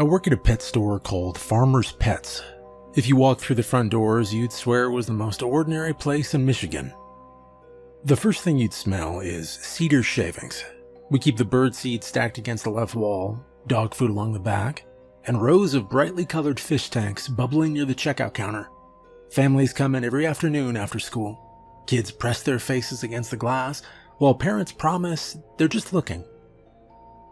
I work at a pet store called Farmer's Pets. If you walked through the front doors, you'd swear it was the most ordinary place in Michigan. The first thing you'd smell is cedar shavings. We keep the bird seed stacked against the left wall, dog food along the back, and rows of brightly colored fish tanks bubbling near the checkout counter. Families come in every afternoon after school. Kids press their faces against the glass, while parents promise they're just looking.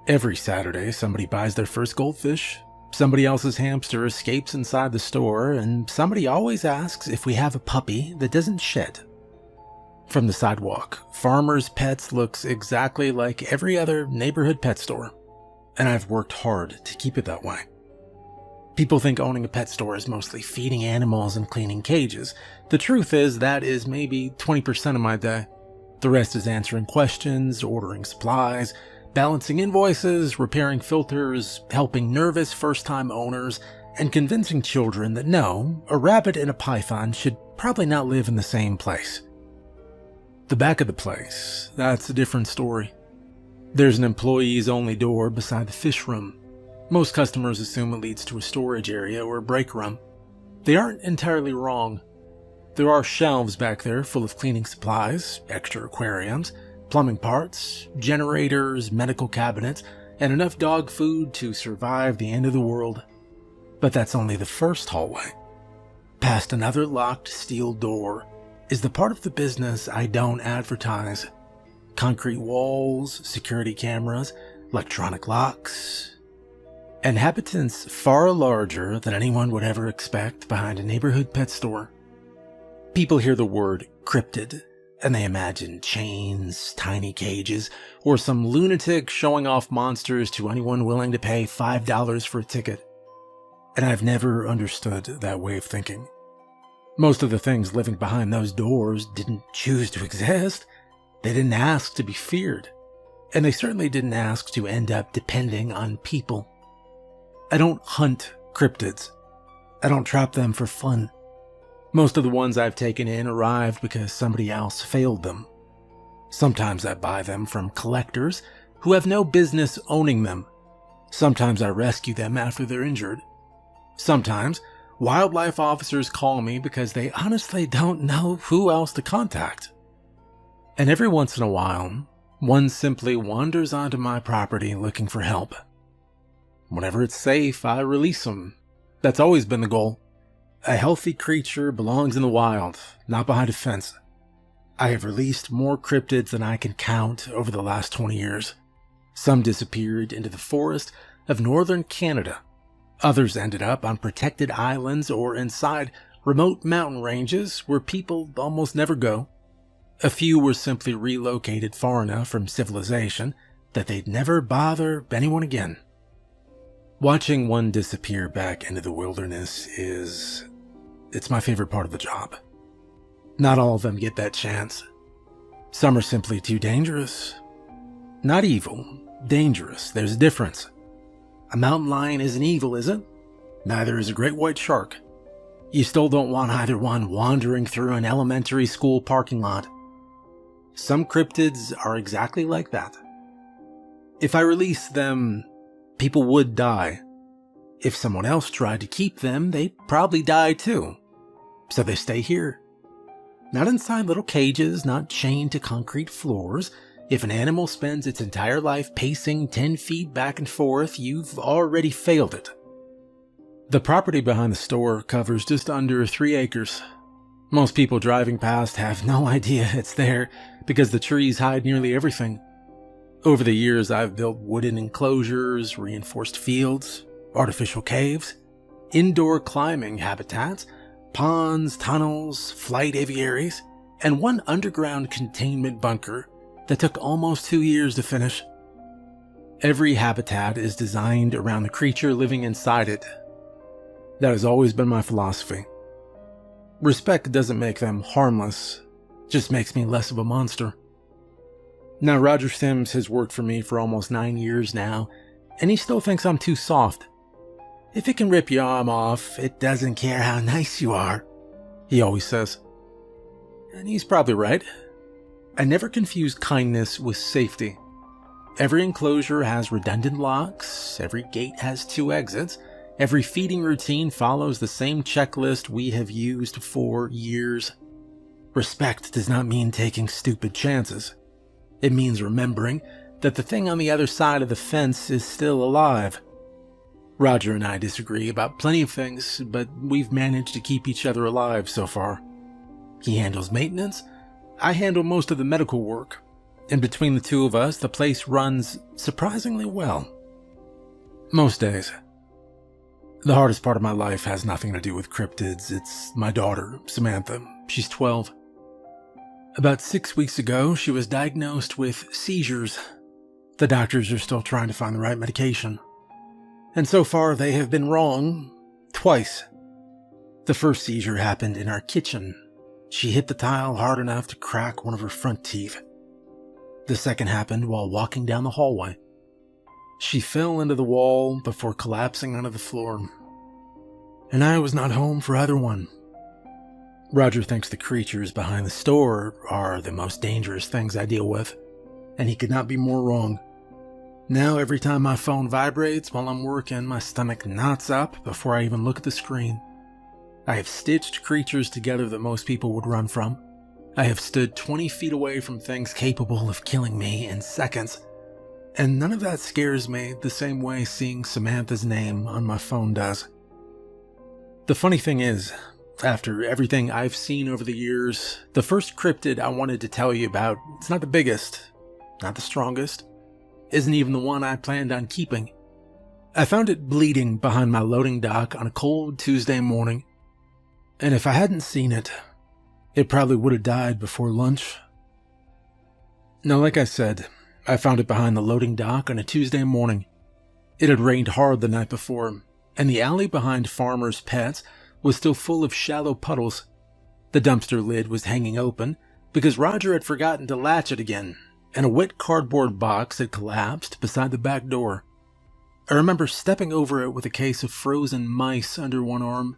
Every Saturday, somebody buys their first goldfish, somebody else's hamster escapes inside the store, and somebody always asks if we have a puppy that doesn't shed. From the sidewalk, Farmer's Pets looks exactly like every other neighborhood pet store, and I've worked hard to keep it that way. People think owning a pet store is mostly feeding animals and cleaning cages. The truth is that is maybe 20% of my day. The rest is answering questions, ordering supplies, balancing invoices, repairing filters, helping nervous first-time owners, and convincing children that no, a rabbit and a python should probably not live in the same place. The back of the place, that's a different story. There's an employees-only door beside the fish room. Most customers assume it leads to a storage area or a break room. They aren't entirely wrong. There are shelves back there full of cleaning supplies, extra aquariums, plumbing parts, generators, medical cabinets, and enough dog food to survive the end of the world. But that's only the first hallway. Past another locked steel door is the part of the business I don't advertise. Concrete walls, security cameras, electronic locks. Inhabitants far larger than anyone would ever expect behind a neighborhood pet store. People hear the word cryptid, and they imagine chains, tiny cages, or some lunatic showing off monsters to anyone willing to pay $5 for a ticket. And I've never understood that way of thinking. Most of the things living behind those doors didn't choose to exist. They didn't ask to be feared. And they certainly didn't ask to end up depending on people. I don't hunt cryptids. I don't trap them for fun. Most of the ones I've taken in arrived because somebody else failed them. Sometimes I buy them from collectors who have no business owning them. Sometimes I rescue them after they're injured. Sometimes wildlife officers call me because they honestly don't know who else to contact. And every once in a while, one simply wanders onto my property looking for help. Whenever it's safe, I release them. That's always been the goal. A healthy creature belongs in the wild, not behind a fence. I have released more cryptids than I can count over the last 20 years. Some disappeared into the forest of northern Canada. Others ended up on protected islands or inside remote mountain ranges where people almost never go. A few were simply relocated far enough from civilization that they'd never bother anyone again. Watching one disappear back into the wilderness it's my favorite part of the job. Not all of them get that chance. Some are simply too dangerous. Not evil, dangerous. There's a difference. A mountain lion isn't evil, is it? Neither is a great white shark. You still don't want either one wandering through an elementary school parking lot. Some cryptids are exactly like that. If I release them, people would die. If someone else tried to keep them, they'd probably die too. So they stay here. Not inside little cages, not chained to concrete floors. If an animal spends its entire life pacing 10 feet back and forth, you've already failed it. The property behind the store covers just under 3 acres. Most people driving past have no idea it's there because the trees hide nearly everything. Over the years, I've built wooden enclosures, reinforced fields, artificial caves, indoor climbing habitats, ponds, tunnels, flight aviaries, and one underground containment bunker that took almost 2 years to finish. Every habitat is designed around the creature living inside it. That has always been my philosophy. Respect doesn't make them harmless, just makes me less of a monster. Now, Roger Sims has worked for me for almost 9 years now, and he still thinks I'm too soft. If it can rip your arm off, it doesn't care how nice you are, he always says. And he's probably right. I never confuse kindness with safety. Every enclosure has redundant locks, every gate has 2 exits, every feeding routine follows the same checklist we have used for years. Respect does not mean taking stupid chances. It means remembering that the thing on the other side of the fence is still alive. Roger and I disagree about plenty of things, but we've managed to keep each other alive so far. He handles maintenance, I handle most of the medical work, and between the two of us, the place runs surprisingly well. Most days. The hardest part of my life has nothing to do with cryptids. It's my daughter, Samantha. She's 12. About 6 weeks ago, she was diagnosed with seizures. The doctors are still trying to find the right medication. And so far, they have been wrong twice. The first seizure happened in our kitchen. She hit the tile hard enough to crack one of her front teeth. The second happened while walking down the hallway. She fell into the wall before collapsing onto the floor. And I was not home for either one. Roger thinks the creatures behind the store are the most dangerous things I deal with, and he could not be more wrong. Now every time my phone vibrates while I'm working, my stomach knots up before I even look at the screen. I have stitched creatures together that most people would run from. I have stood 20 feet away from things capable of killing me in seconds. And none of that scares me the same way seeing Samantha's name on my phone does. The funny thing is, after everything I've seen over the years, the first cryptid I wanted to tell you about, it's not the biggest, not the strongest, isn't even the one I planned on keeping. I found it bleeding behind my loading dock on a cold Tuesday morning. And if I hadn't seen it, it probably would have died before lunch. Now, like I said, I found it behind the loading dock on a Tuesday morning. It had rained hard the night before, and the alley behind Farmer's Pets was still full of shallow puddles. The dumpster lid was hanging open because Roger had forgotten to latch it again, and a wet cardboard box had collapsed beside the back door. I remember stepping over it with a case of frozen mice under one arm,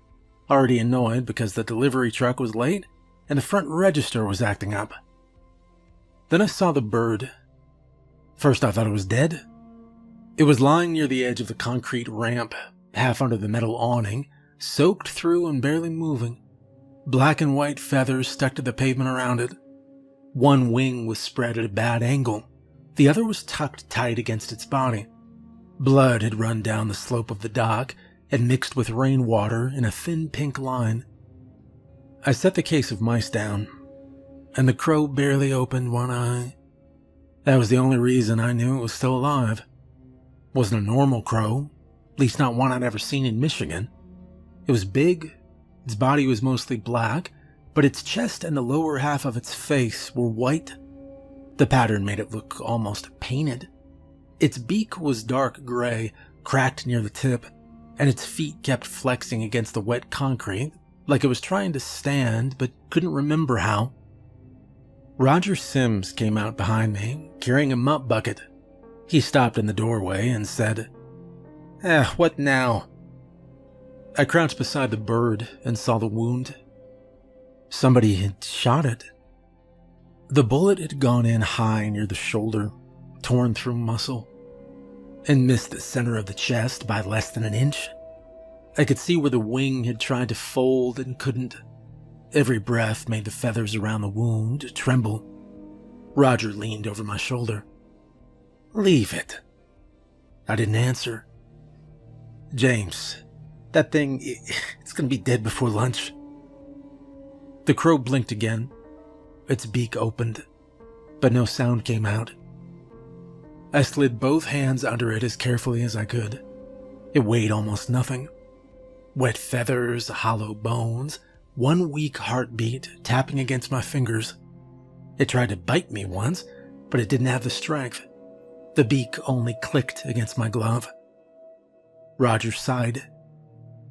already annoyed because the delivery truck was late and the front register was acting up. Then I saw the bird. First I thought it was dead. It was lying near the edge of the concrete ramp, half under the metal awning, soaked through and barely moving. Black and white feathers stuck to the pavement around it. One wing was spread at a bad angle. The other was tucked tight against its body. Blood had run down the slope of the dock and mixed with rainwater in a thin pink line. I set the case of mice down, and the crow barely opened one eye. That was the only reason I knew it was still alive. Wasn't a normal crow, at least not one I'd ever seen in Michigan. It was big, its body was mostly black, but its chest and the lower half of its face were white. The pattern made it look almost painted. Its beak was dark gray, cracked near the tip, and its feet kept flexing against the wet concrete, like it was trying to stand but couldn't remember how. Roger Sims came out behind me, carrying a mop bucket. He stopped in the doorway and said, What now?" I crouched beside the bird and saw the wound. Somebody had shot it. The bullet had gone in high near the shoulder, torn through muscle, and missed the center of the chest by less than an inch. I could see where the wing had tried to fold and couldn't. Every breath made the feathers around the wound tremble. Roger leaned over my shoulder. "Leave it." I didn't answer. "James, that thing, it's gonna be dead before lunch." The crow blinked again. Its beak opened, but no sound came out. I slid both hands under it as carefully as I could. It weighed almost nothing. Wet feathers, hollow bones, one weak heartbeat tapping against my fingers. It tried to bite me once, but it didn't have the strength. The beak only clicked against my glove. Roger sighed.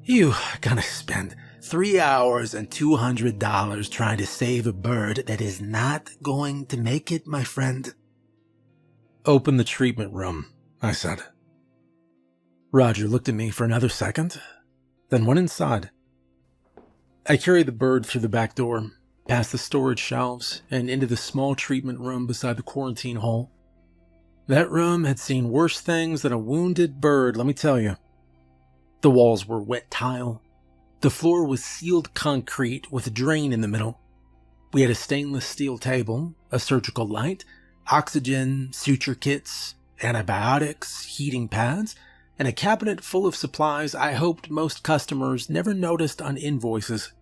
"You gonna spend 3 hours and $200 trying to save a bird that is not going to make it, my friend." "Open the treatment room," I said. Roger looked at me for another second, then went inside. I carried the bird through the back door, past the storage shelves, and into the small treatment room beside the quarantine hole. That room had seen worse things than a wounded bird, let me tell you. The walls were wet tile. The floor was sealed concrete with a drain in the middle. We had a stainless steel table, a surgical light, oxygen, suture kits, antibiotics, heating pads, and a cabinet full of supplies I hoped most customers never noticed on invoices.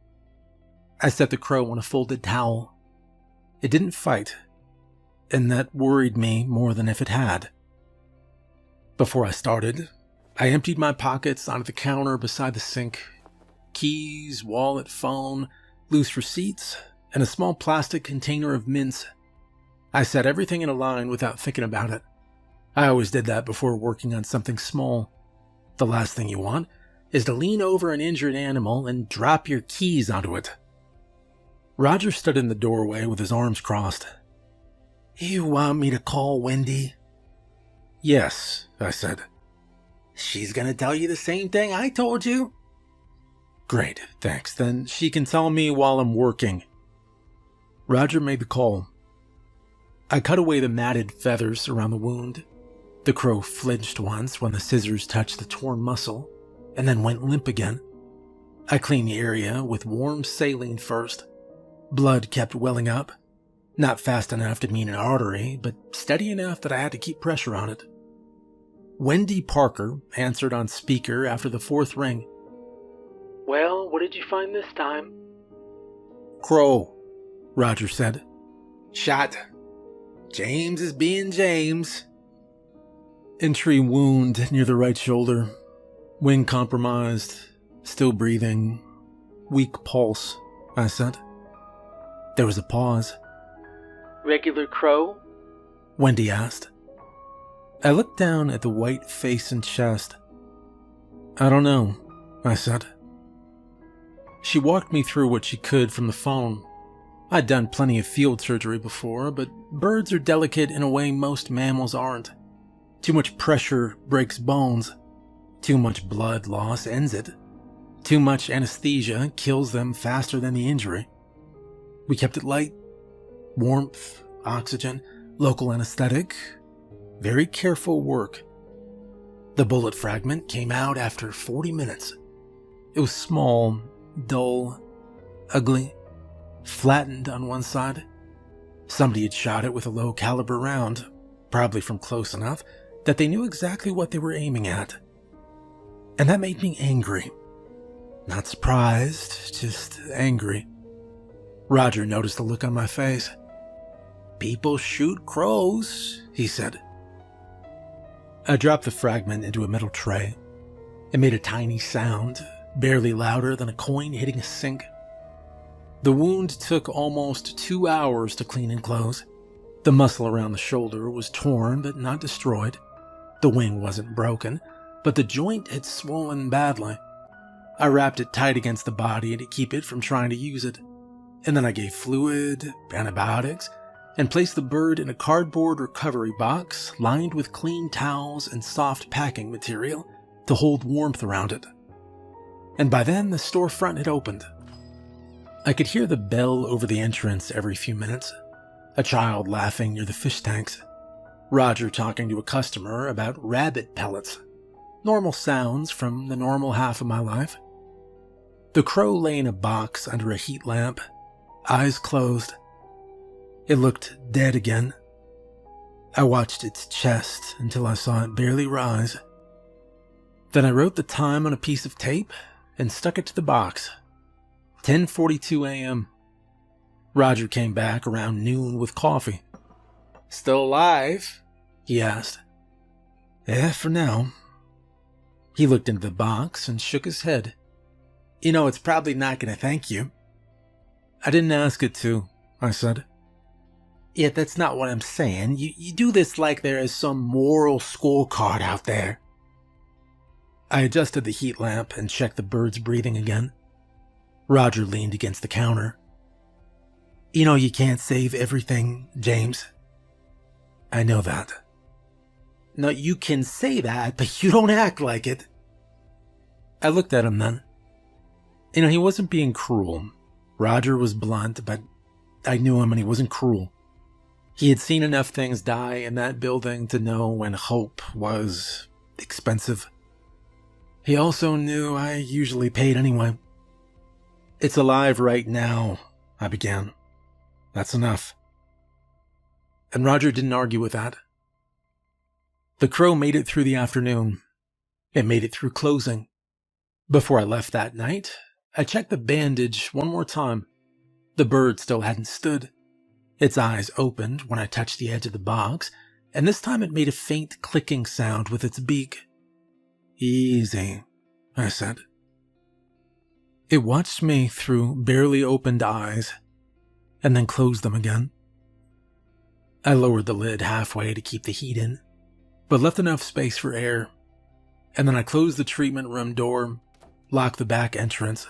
I set the crow on a folded towel. It didn't fight, and that worried me more than if it had. Before I started, I emptied my pockets onto the counter beside the sink. Keys, wallet, phone, loose receipts, and a small plastic container of mints. I set everything in a line without thinking about it. I always did that before working on something small. The last thing you want is to lean over an injured animal and drop your keys onto it. Roger stood in the doorway with his arms crossed. "You want me to call Wendy?" "Yes," I said. "She's gonna tell you the same thing I told you." "Great, thanks. Then she can tell me while I'm working." Roger made the call. I cut away the matted feathers around the wound. The crow flinched once when the scissors touched the torn muscle, and then went limp again. I cleaned the area with warm saline first. Blood kept welling up. Not fast enough to mean an artery, but steady enough that I had to keep pressure on it. Wendy Parker answered on speaker after the fourth ring. "Well, what did you find this time?" "Crow," Roger said. "Shot. James is being James." "Entry wound near the right shoulder. Wing compromised. Still breathing. Weak pulse," I said. There was a pause. "Regular crow?" Wendy asked. I looked down at the white face and chest. "I don't know," I said. She walked me through what she could from the phone. I'd done plenty of field surgery before, but birds are delicate in a way most mammals aren't. Too much pressure breaks bones. Too much blood loss ends it. Too much anesthesia kills them faster than the injury. We kept it light. Warmth, oxygen, local anesthetic. Very careful work. The bullet fragment came out after 40 minutes. It was small, dull, ugly, flattened on one side. Somebody had shot it with a low-caliber round, probably from close enough that they knew exactly what they were aiming at. And that made me angry. Not surprised, just angry. Roger noticed the look on my face. "People shoot crows," he said. I dropped the fragment into a metal tray. It made a tiny sound, barely louder than a coin hitting a sink. The wound took almost 2 hours to clean and close. The muscle around the shoulder was torn but not destroyed. The wing wasn't broken, but the joint had swollen badly. I wrapped it tight against the body to keep it from trying to use it. And then I gave fluid, antibiotics, and placed the bird in a cardboard recovery box lined with clean towels and soft packing material to hold warmth around it. And by then, the storefront had opened. I could hear the bell over the entrance every few minutes, a child laughing near the fish tanks, Roger talking to a customer about rabbit pellets, normal sounds from the normal half of my life. The crow lay in a box under a heat lamp, eyes closed. It looked dead again. I watched its chest until I saw it barely rise. Then I wrote the time on a piece of tape and stuck it to the box. 10:42 a.m. Roger came back around noon with coffee. "Still alive?" he asked. "Yeah, for now." He looked into the box and shook his head. "You know, it's probably not going to thank you." "I didn't ask it to," I said. "Yeah, that's not what I'm saying. You do this like there is some moral scorecard out there." I adjusted the heat lamp and checked the bird's breathing again. Roger leaned against the counter. "You know you can't save everything, James." "I know that." "No, you can say that, but you don't act like it." I looked at him then. You know, he wasn't being cruel. Roger was blunt, but I knew him and he wasn't cruel. He had seen enough things die in that building to know when hope was expensive. He also knew I usually paid anyway. "It's alive right now," I began. "That's enough." And Roger didn't argue with that. The crow made it through the afternoon. It made it through closing. Before I left that night, I checked the bandage one more time. The bird still hadn't stood. Its eyes opened when I touched the edge of the box, and this time it made a faint clicking sound with its beak. "Easy," I said. It watched me through barely opened eyes, and then closed them again. I lowered the lid halfway to keep the heat in, but left enough space for air, and then I closed the treatment room door, locked the back entrance,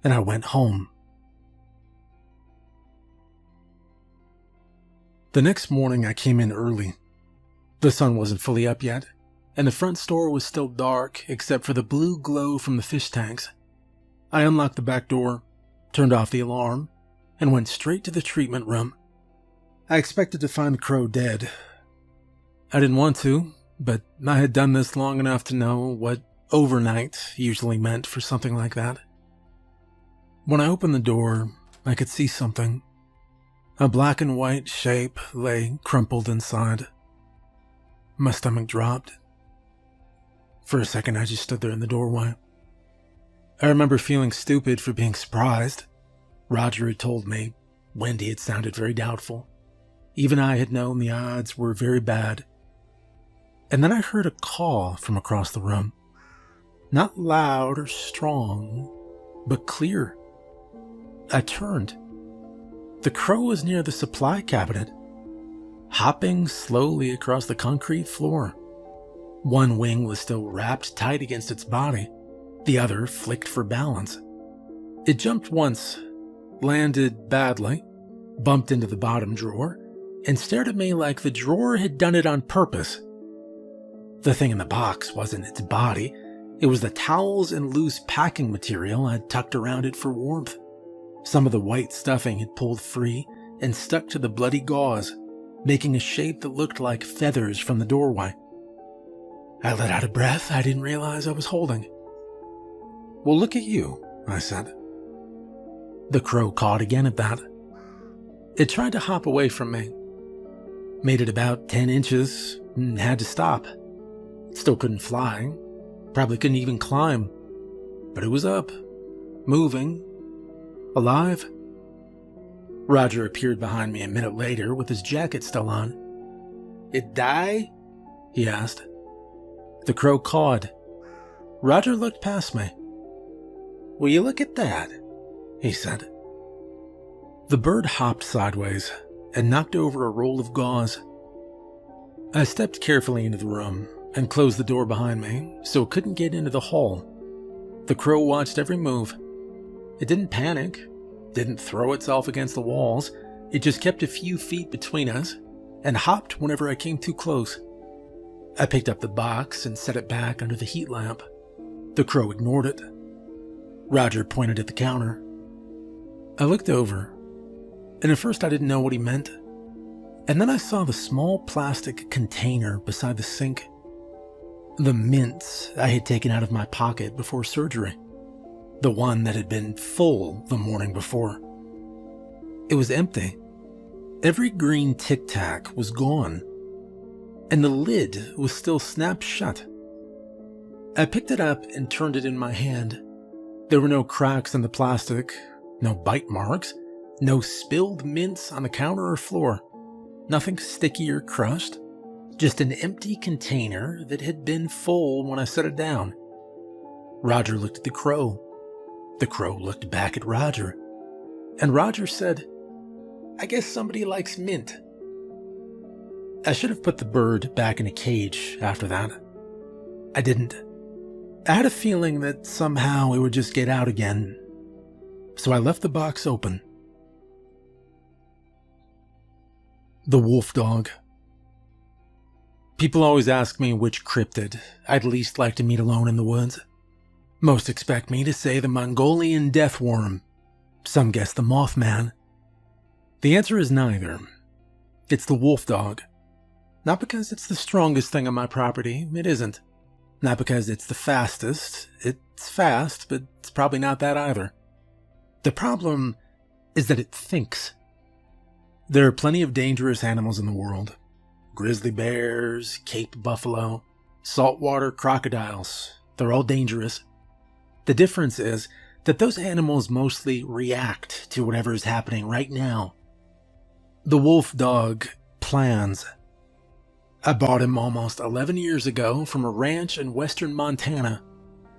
and I went home. The next morning I came in early. The sun wasn't fully up yet, and the front store was still dark except for the blue glow from the fish tanks. I unlocked the back door, turned off the alarm, and went straight to the treatment room. I expected to find the crow dead. I didn't want to, but I had done this long enough to know what overnight usually meant for something like that. When I opened the door, I could see something. A black and white shape lay crumpled inside. My stomach dropped. For a second, I just stood there in the doorway. I remember feeling stupid for being surprised. Roger had told me Wendy had sounded very doubtful. Even I had known the odds were very bad. And then I heard a call from across the room. Not loud or strong, but clear. I turned. The crow was near the supply cabinet, hopping slowly across the concrete floor. One wing was still wrapped tight against its body. The other flicked for balance. It jumped once, landed badly, bumped into the bottom drawer, and stared at me like the drawer had done it on purpose. The thing in the box wasn't its body. It was the towels and loose packing material I'd tucked around it for warmth. Some of the white stuffing had pulled free and stuck to the bloody gauze, making a shape that looked like feathers from the doorway. I let out a breath I didn't realize I was holding. "Well, look at you," I said. The crow cawed again at that. It tried to hop away from me. Made it about 10 inches and had to stop. Still couldn't fly, probably couldn't even climb, but it was up, moving, alive. Roger appeared behind me a minute later with his jacket still on. "It die?" he asked. The crow cawed. Roger looked past me. "Will you look at that?" he said. The bird hopped sideways and knocked over a roll of gauze. I stepped carefully into the room and closed the door behind me so it couldn't get into the hall. The crow watched every move. It didn't panic, didn't throw itself against the walls. It just kept a few feet between us and hopped whenever I came too close. I picked up the box and set it back under the heat lamp. The crow ignored it. Roger pointed at the counter. I looked over, and at first I didn't know what he meant. And then I saw the small plastic container beside the sink. The mints I had taken out of my pocket before surgery. The one that had been full the morning before. It was empty. Every green Tic Tac was gone, and the lid was still snapped shut. I picked it up and turned it in my hand. There were no cracks in the plastic, no bite marks, no spilled mints on the counter or floor, nothing sticky or crushed, just an empty container that had been full when I set it down. Roger looked at the crow. The crow looked back at Roger, and Roger said, "I guess somebody likes mint." I should have put the bird back in a cage after that. I didn't. I had a feeling that somehow it would just get out again, so I left the box open. The wolf dog. People always ask me which cryptid I'd least like to meet alone in the woods. Most expect me to say the Mongolian death worm. Some guess the Mothman. The answer is neither. It's the wolf dog. Not because it's the strongest thing on my property, it isn't. Not because it's the fastest, it's fast, but it's probably not that either. The problem is that it thinks. There are plenty of dangerous animals in the world. Grizzly bears, Cape buffalo, saltwater crocodiles, they're all dangerous. The difference is that those animals mostly react to whatever is happening right now. The wolf dog plans. I bought him almost 11 years ago from a ranch in western Montana.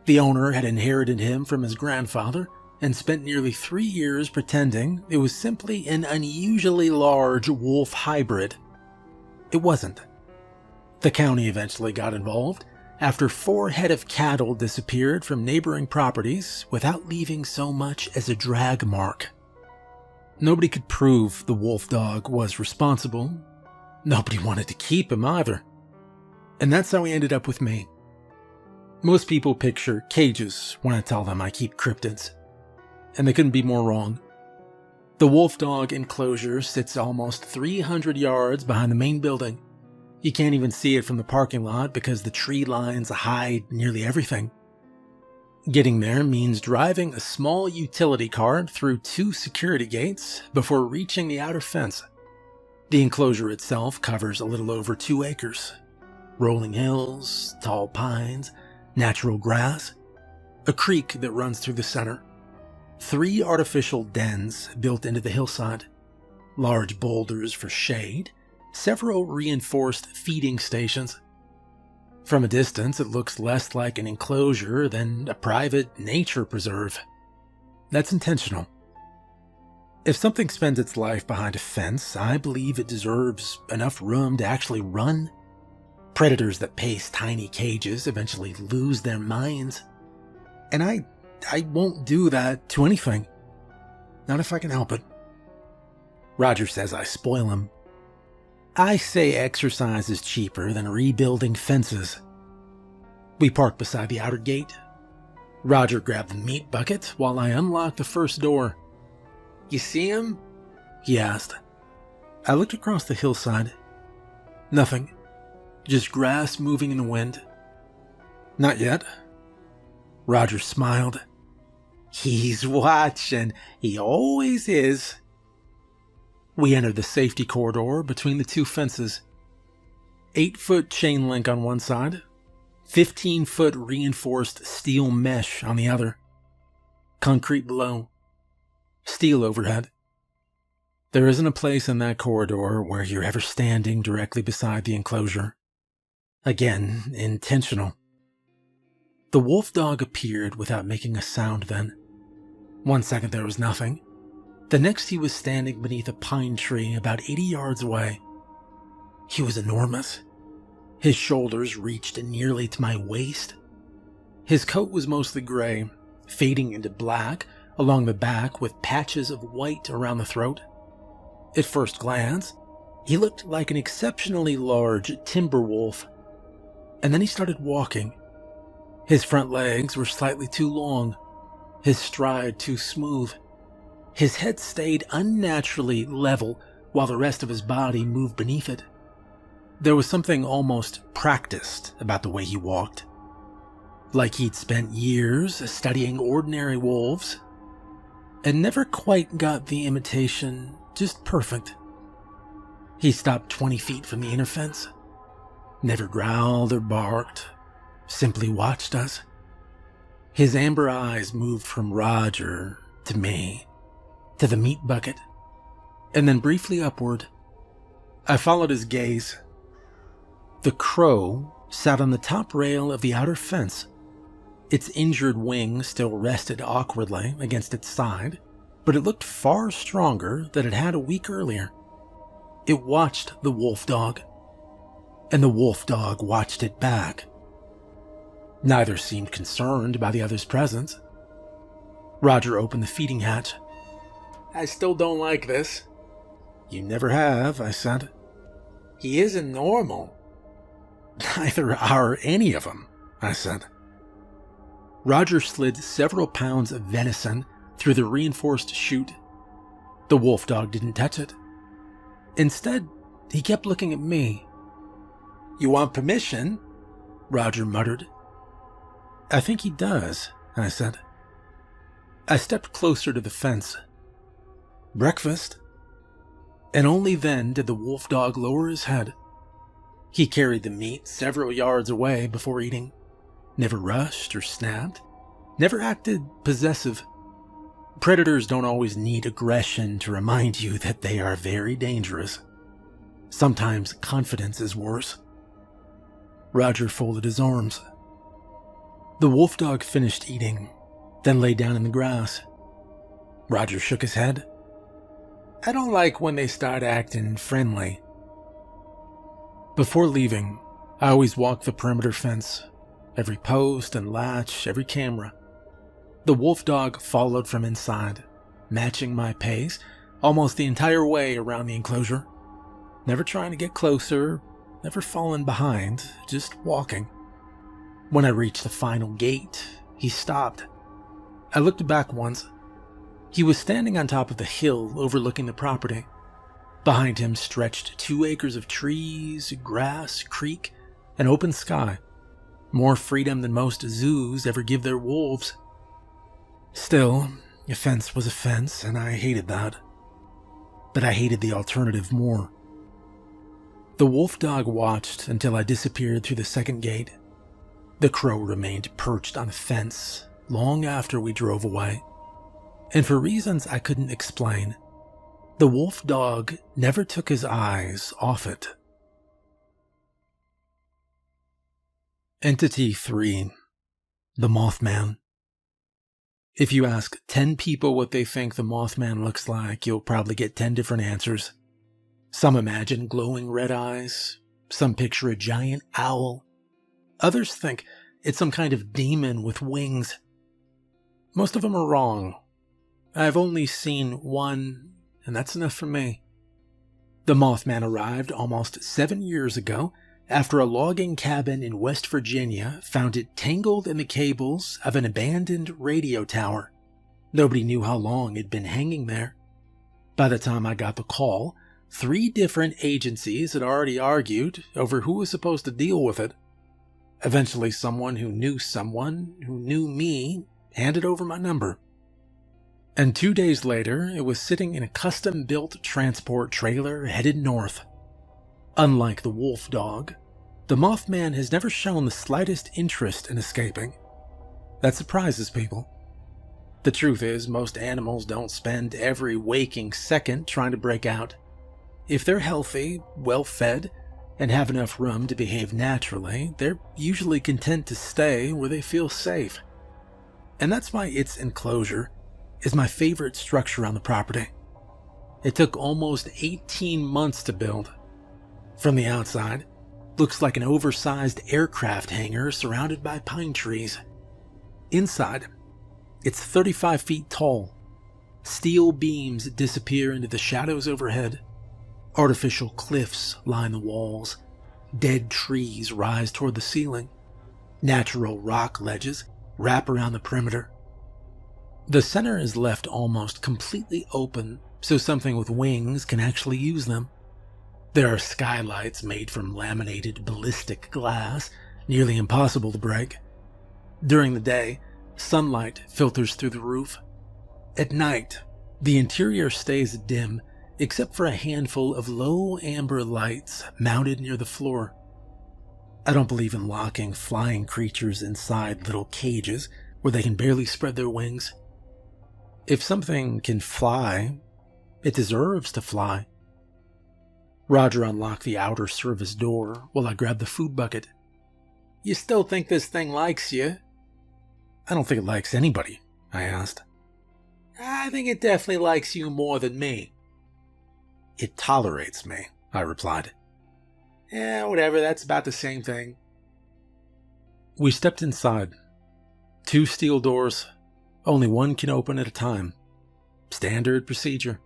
The owner had inherited him from his grandfather and spent nearly 3 years pretending it was simply an unusually large wolf hybrid. It wasn't. The county eventually got involved after 4 head of cattle disappeared from neighboring properties without leaving so much as a drag mark. Nobody could prove the wolf dog was responsible. Nobody wanted to keep him either. And that's how he ended up with me. Most people picture cages when I tell them I keep cryptids. And they couldn't be more wrong. The wolf dog enclosure sits almost 300 yards behind the main building. You can't even see it from the parking lot because the tree lines hide nearly everything. Getting there means driving a small utility cart through 2 security gates before reaching the outer fence. The enclosure itself covers a little over 2 acres. Rolling hills, tall pines, natural grass, a creek that runs through the center. 3 artificial dens built into the hillside, large boulders for shade, several reinforced feeding stations. From a distance, it looks less like an enclosure than a private nature preserve. That's intentional. If something spends its life behind a fence, I believe it deserves enough room to actually run. Predators that pace tiny cages eventually lose their minds. And I won't do that to anything. Not if I can help it. Roger says I spoil him. I say exercise is cheaper than rebuilding fences. We park beside the outer gate. Roger grabbed the meat bucket while I unlocked the first door. "You see him?" he asked. I looked across the hillside. Nothing. Just grass moving in the wind. "Not yet." Roger smiled. "He's watching. He always is." We entered the safety corridor between the 2 fences. 8-foot chain link on one side, 15-foot reinforced steel mesh on the other. Concrete below. Steel overhead. There isn't a place in that corridor where you're ever standing directly beside the enclosure. Again, intentional. The wolf dog appeared without making a sound then. 1 second there was nothing. The next he was standing beneath a pine tree about 80 yards away. He was enormous. His shoulders reached nearly to my waist. His coat was mostly gray, fading into black along the back with patches of white around the throat. At first glance, he looked like an exceptionally large timber wolf. And then he started walking. His front legs were slightly too long, his stride too smooth. His head stayed unnaturally level while the rest of his body moved beneath it. There was something almost practiced about the way he walked. Like he'd spent years studying ordinary wolves and never quite got the imitation just perfect. He stopped 20 feet from the inner fence. Never growled or barked, simply watched us. His amber eyes moved from Roger to me, to the meat bucket, and then briefly upward. I followed his gaze. The crow sat on the top rail of the outer fence. Its injured wing still rested awkwardly against its side, but it looked far stronger than it had a week earlier. It watched the wolf dog, and the wolf dog watched it back. Neither seemed concerned by the other's presence. Roger opened the feeding hatch. "I still don't like this." "You never have," I said. "He isn't normal." "Neither are any of them," I said. Roger slid several pounds of venison through the reinforced chute. The wolf dog didn't touch it. Instead, He kept looking at me. "You want permission?" Roger muttered. "I think he does," I said. I stepped closer to the fence. "Breakfast?" And only then did the wolf dog lower his head. He carried the meat several yards away before eating, never rushed or snapped, never acted possessive. Predators don't always need aggression to remind you that they are very dangerous. Sometimes confidence is worse. Roger folded his arms. The wolf dog finished eating, then lay down in the grass. Roger shook his head. "I don't like when they start acting friendly." Before leaving, I always walk the perimeter fence, every post and latch, every camera. The wolf dog followed from inside, matching my pace almost the entire way around the enclosure. Never trying to get closer, never falling behind, just walking. When I reached the final gate, he stopped. I looked back once. He was standing on top of the hill overlooking the property. Behind him stretched 2 acres of trees, grass, creek, and open sky. More freedom than most zoos ever give their wolves. Still, a fence was a fence, and I hated that. But I hated the alternative more. The wolf dog watched until I disappeared through the second gate. The crow remained perched on the fence long after we drove away. And for reasons I couldn't explain, the wolf dog never took his eyes off it. Entity 3. The Mothman. If you ask 10 people what they think the Mothman looks like, you'll probably get 10 different answers. Some imagine glowing red eyes, some picture a giant owl. Others think it's some kind of demon with wings. Most of them are wrong. I've only seen one, and that's enough for me. The Mothman arrived almost 7 years ago after a logging cabin in West Virginia found it tangled in the cables of an abandoned radio tower. Nobody knew how long it'd been hanging there. By the time I got the call, 3 different agencies had already argued over who was supposed to deal with it. Eventually, someone who knew me handed over my number. And 2 days later, it was sitting in a custom-built transport trailer headed north. Unlike the wolf dog, the Mothman has never shown the slightest interest in escaping. That surprises people. The truth is, most animals don't spend every waking second trying to break out. If they're healthy, well-fed, and have enough room to behave naturally, they're usually content to stay where they feel safe. And that's why its enclosure is my favorite structure on the property. It took almost 18 months to build. From the outside, looks like an oversized aircraft hangar surrounded by pine trees. Inside, it's 35 feet tall. Steel beams disappear into the shadows overhead. Artificial cliffs line the walls. Dead trees rise toward the ceiling. Natural rock ledges wrap around the perimeter. The center is left almost completely open so something with wings can actually use them. There are skylights made from laminated ballistic glass, nearly impossible to break. During the day, sunlight filters through the roof. At night, the interior stays dim except for a handful of low amber lights mounted near the floor. I don't believe in locking flying creatures inside little cages where they can barely spread their wings. If something can fly, it deserves to fly. Roger unlocked the outer service door while I grabbed the food bucket. "You still think this thing likes you?" "I don't think it likes anybody," I asked. "I think it definitely likes you more than me." "It tolerates me," I replied. Whatever, that's about the same thing." We stepped inside. 2 steel doors. Only one can open at a time. Standard procedure.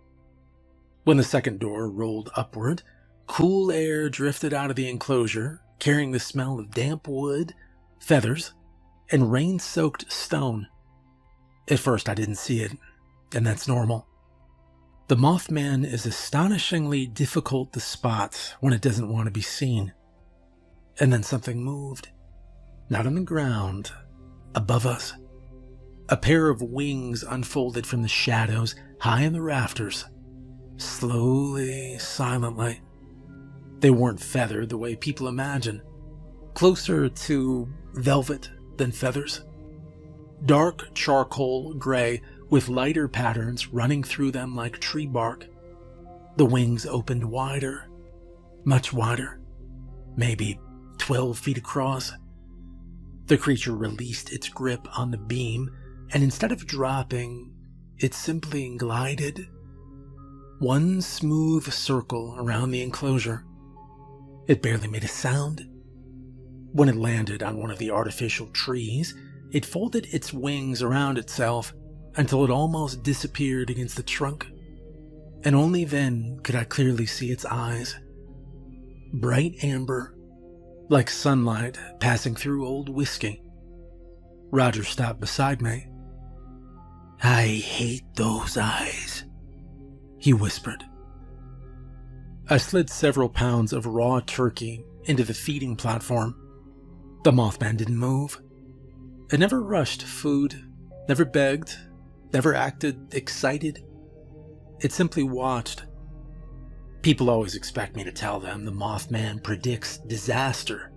When the second door rolled upward, cool air drifted out of the enclosure, carrying the smell of damp wood, feathers, and rain-soaked stone. At first I didn't see it, and that's normal. The Mothman is astonishingly difficult to spot when it doesn't want to be seen. And then something moved. Not on the ground, above us. A pair of wings unfolded from the shadows high in the rafters. Slowly, silently. They weren't feathered the way people imagine. Closer to velvet than feathers. Dark charcoal gray with lighter patterns running through them like tree bark. The wings opened wider, much wider, maybe 12 feet across. The creature released its grip on the beam, and instead of dropping, it simply glided. One smooth circle around the enclosure. It barely made a sound. When it landed on one of the artificial trees, it folded its wings around itself until it almost disappeared against the trunk. And only then could I clearly see its eyes. Bright amber, like sunlight passing through old whiskey. Roger stopped beside me. "I hate those eyes," he whispered. I slid several pounds of raw turkey into the feeding platform. The Mothman didn't move. It never rushed food, never begged, never acted excited. It simply watched. People always expect me to tell them the Mothman predicts disaster.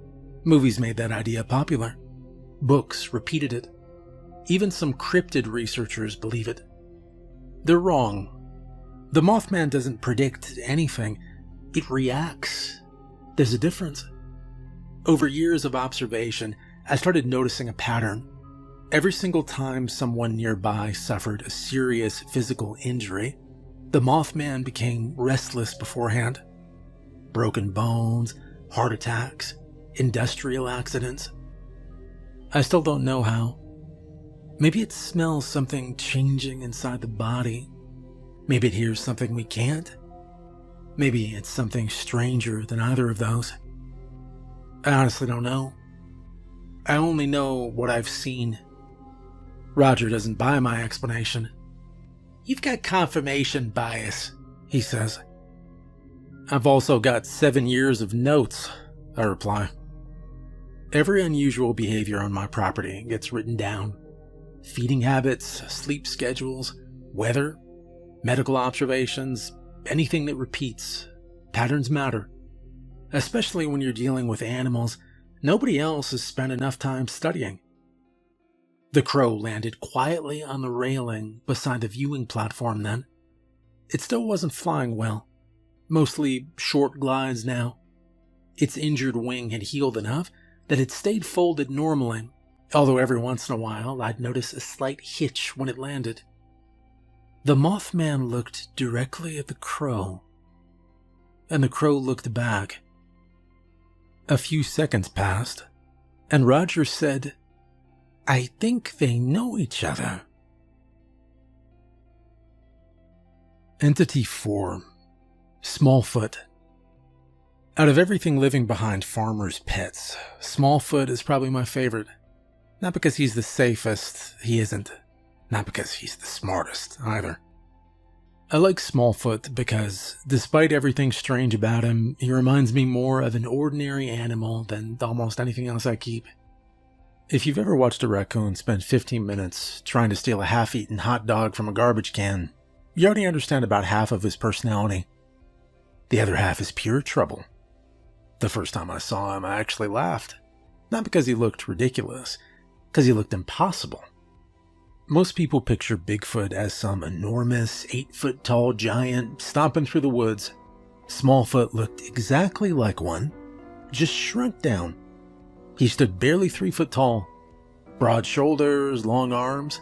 Movies made that idea popular. Books repeated it. Even some cryptid researchers believe it. They're wrong. The Mothman doesn't predict anything. It reacts. There's a difference. Over years of observation, I started noticing a pattern. Every single time someone nearby suffered a serious physical injury, the Mothman became restless beforehand. Broken bones, heart attacks, industrial accidents. I still don't know how. Maybe it smells something changing inside the body. Maybe it hears something we can't. Maybe it's something stranger than either of those. I honestly don't know. I only know what I've seen. Roger doesn't buy my explanation. "You've got confirmation bias," he says. "I've also got 7 years of notes," I reply. Every unusual behavior on my property gets written down. Feeding habits, sleep schedules, weather, medical observations, anything that repeats. Patterns matter. Especially when you're dealing with animals nobody else has spent enough time studying. The crow landed quietly on the railing beside the viewing platform then. It still wasn't flying well. Mostly short glides now. Its injured wing had healed enough that it stayed folded normally, although every once in a while I'd notice a slight hitch when it landed. The Mothman looked directly at the crow, and the crow looked back. A few seconds passed, and Roger said, "I think they know each other." Entity 4. Smallfoot. Out of everything living behind farmers' pets, Smallfoot is probably my favorite. Not because he's the safest, he isn't. Not because he's the smartest, either. I like Smallfoot because, despite everything strange about him, he reminds me more of an ordinary animal than almost anything else I keep. If you've ever watched a raccoon spend 15 minutes trying to steal a half-eaten hot dog from a garbage can, you already understand about half of his personality. The other half is pure trouble. The first time I saw him, I actually laughed. Not because he looked ridiculous, because he looked impossible. Most people picture Bigfoot as some enormous, 8-foot-tall giant stomping through the woods. Smallfoot looked exactly like one, just shrunk down. He stood barely 3 foot tall. Broad shoulders, long arms,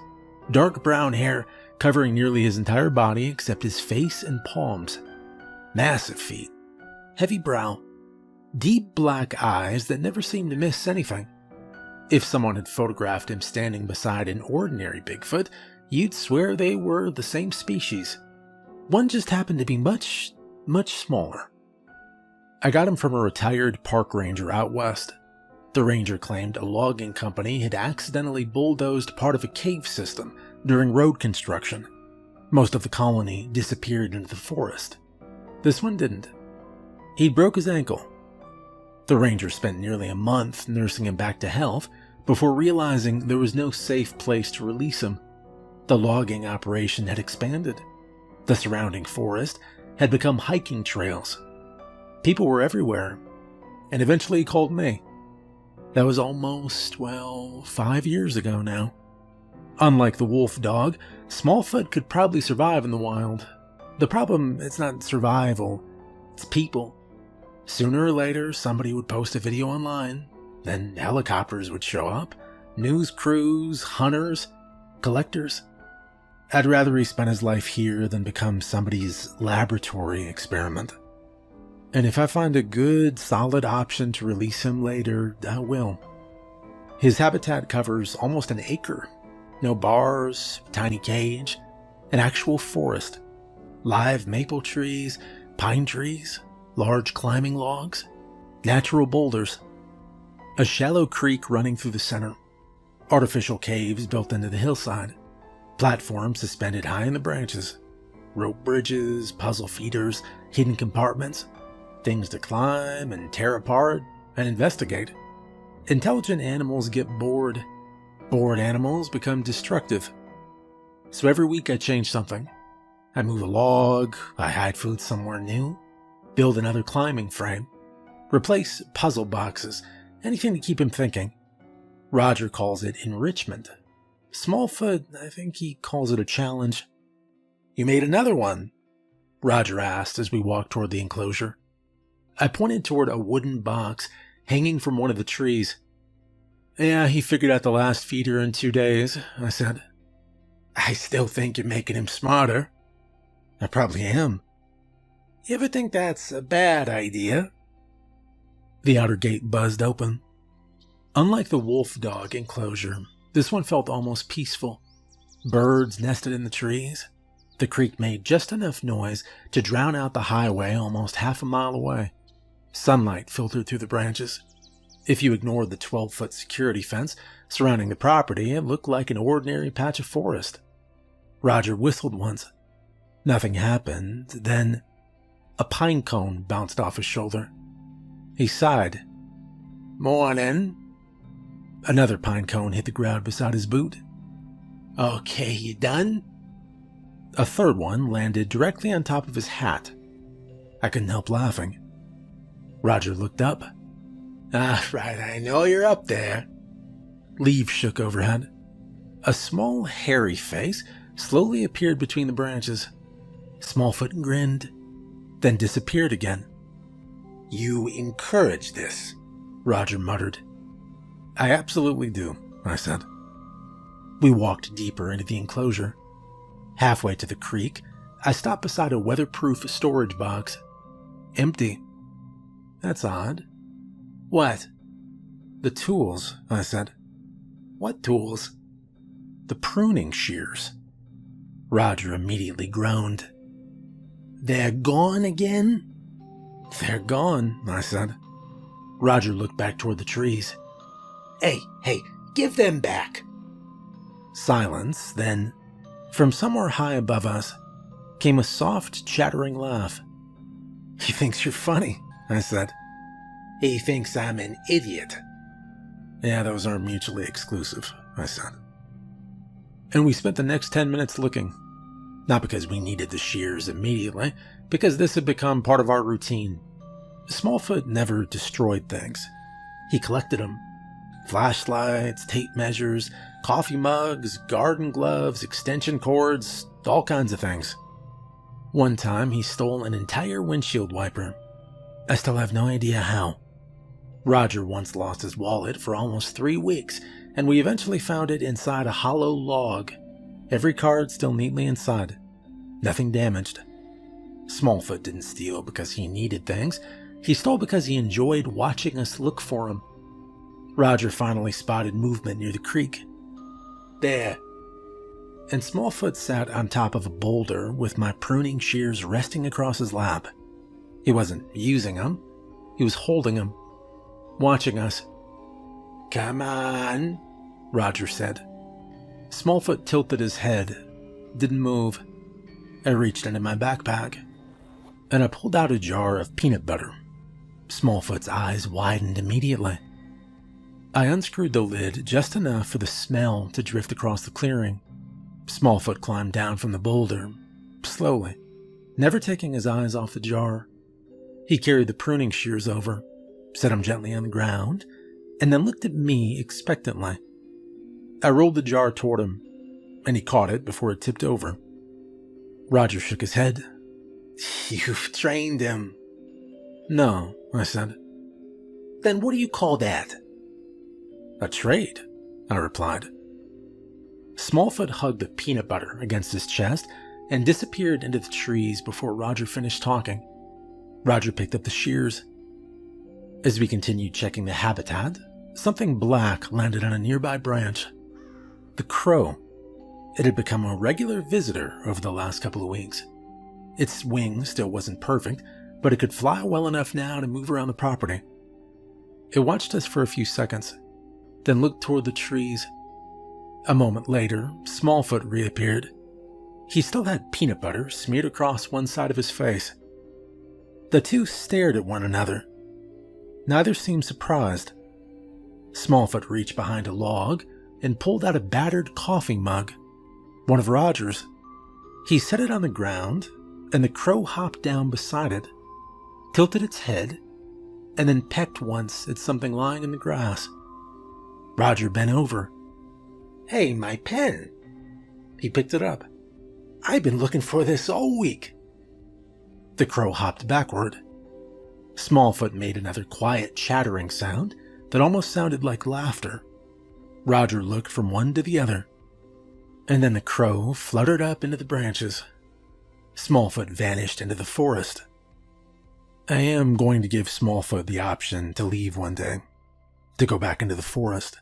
dark brown hair covering nearly his entire body except his face and palms. Massive feet, heavy brow, deep black eyes that never seemed to miss anything. If someone had photographed him standing beside an ordinary Bigfoot, you'd swear they were the same species. One just happened to be much, much smaller. I got him from a retired park ranger out west. The ranger claimed a logging company had accidentally bulldozed part of a cave system during road construction. Most of the colony disappeared into the forest. This one didn't. He broke his ankle. The ranger spent nearly a month nursing him back to health before realizing there was no safe place to release him. The logging operation had expanded. The surrounding forest had become hiking trails. People were everywhere, and eventually he called me. That was almost, 5 years ago now. Unlike the wolf dog, Smallfoot could probably survive in the wild. The problem is not survival, it's people. Sooner or later, somebody would post a video online, then helicopters would show up, news crews, hunters, collectors. I'd rather he spent his life here than become somebody's laboratory experiment. And if I find a good, solid option to release him later, I will. His habitat covers almost an acre. No bars, tiny cage, an actual forest. Live maple trees, pine trees, large climbing logs, natural boulders. A shallow creek running through the center. Artificial caves built into the hillside. Platforms suspended high in the branches. Rope bridges, puzzle feeders, hidden compartments. Things to climb and tear apart and investigate. Intelligent animals get bored. Bored animals become destructive. So every week I change something. I move a log, I hide food somewhere new, build another climbing frame, replace puzzle boxes, anything to keep him thinking. Roger calls it enrichment. Smallfoot, I think he calls it a challenge. "You made another one?" Roger asked as we walked toward the enclosure. I pointed toward a wooden box hanging from one of the trees. "Yeah, he figured out the last feeder in 2 days," I said. "I still think you're making him smarter." "I probably am." "You ever think that's a bad idea?" The outer gate buzzed open. Unlike the wolf dog enclosure, this one felt almost peaceful. Birds nested in the trees. The creek made just enough noise to drown out the highway almost half a mile away. Sunlight filtered through the branches. If you ignored the 12-foot security fence surrounding the property, it looked like an ordinary patch of forest. Roger whistled once. Nothing happened. Then a pine cone bounced off his shoulder. He sighed. "Morning." Another pine cone hit the ground beside his boot. "Okay, you done?" A third one landed directly on top of his hat. I couldn't help laughing. Roger looked up. "Ah, right, I know you're up there." Leaves shook overhead. A small, hairy face slowly appeared between the branches. Smallfoot grinned, then disappeared again. "You encourage this," Roger muttered. "I absolutely do," I said. We walked deeper into the enclosure. Halfway to the creek, I stopped beside a weatherproof storage box. Empty. "That's odd." "What?" "The tools," I said. "What tools?" "The pruning shears." Roger immediately groaned. "They're gone again?" "They're gone," I said. Roger looked back toward the trees. Hey, give them back." Silence, then, from somewhere high above us, came a soft, chattering laugh. "He thinks you're funny," I said. "He thinks I'm an idiot." "Yeah, those aren't mutually exclusive," I said. And we spent the next 10 minutes looking. Not because we needed the shears immediately, because this had become part of our routine. Smallfoot never destroyed things. He collected them. Flashlights, tape measures, coffee mugs, garden gloves, extension cords, all kinds of things. One time he stole an entire windshield wiper. I still have no idea how. Roger once lost his wallet for almost 3 weeks, and we eventually found it inside a hollow log. Every card still neatly inside. Nothing damaged. Smallfoot didn't steal because he needed things. He stole because he enjoyed watching us look for him. Roger finally spotted movement near the creek. "There." And Smallfoot sat on top of a boulder with my pruning shears resting across his lap. He wasn't using them. He was holding them, watching us. "Come on," Roger said. Smallfoot tilted his head, didn't move. I reached into my backpack, and I pulled out a jar of peanut butter. Smallfoot's eyes widened immediately. I unscrewed the lid just enough for the smell to drift across the clearing. Smallfoot climbed down from the boulder, slowly, never taking his eyes off the jar. He carried the pruning shears over, set them gently on the ground, and then looked at me expectantly. I rolled the jar toward him, and he caught it before it tipped over. Roger shook his head. "You've trained him." "No," I said. "Then what do you call that?" "A trade," I replied. Smallfoot hugged the peanut butter against his chest and disappeared into the trees before Roger finished talking. Roger picked up the shears. As we continued checking the habitat, something black landed on a nearby branch. The crow. It had become a regular visitor over the last couple of weeks. Its wing still wasn't perfect, but it could fly well enough now to move around the property. It watched us for a few seconds, then looked toward the trees. A moment later, Smallfoot reappeared. He still had peanut butter smeared across one side of his face. The two stared at one another. Neither seemed surprised. Smallfoot reached behind a log and pulled out a battered coffee mug, one of Roger's. He set it on the ground, and the crow hopped down beside it, tilted its head, and then pecked once at something lying in the grass. Roger bent over. "Hey, my pen!" He picked it up. "I've been looking for this all week." The crow hopped backward. Smallfoot made another quiet chattering sound that almost sounded like laughter. Roger looked from one to the other, and then the crow fluttered up into the branches. Smallfoot vanished into the forest. I am going to give Smallfoot the option to leave one day, to go back into the forest.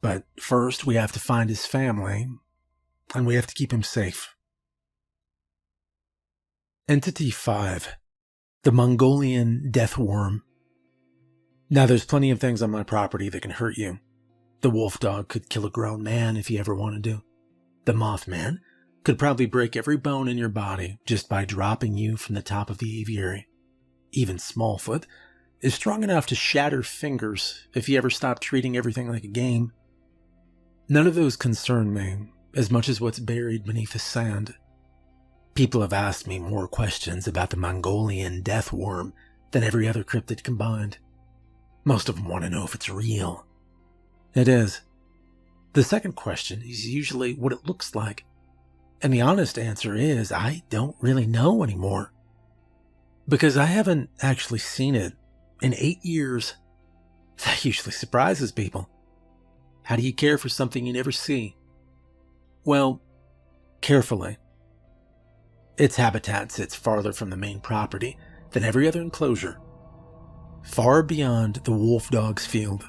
But first we have to find his family, and we have to keep him safe. Entity 5. The Mongolian Death Worm. Now there's plenty of things on my property that can hurt you. The wolf dog could kill a grown man if he ever wanted to. The Mothman could probably break every bone in your body just by dropping you from the top of the aviary. Even Smallfoot is strong enough to shatter fingers if he ever stopped treating everything like a game. None of those concern me as much as what's buried beneath the sand. People have asked me more questions about the Mongolian death worm than every other cryptid combined. Most of them want to know if it's real. It is. The second question is usually what it looks like. And the honest answer is I don't really know anymore. Because I haven't actually seen it in 8 years. That usually surprises people. How do you care for something you never see? Well, carefully. Its habitat sits farther from the main property than every other enclosure. Far beyond the wolf dog's field,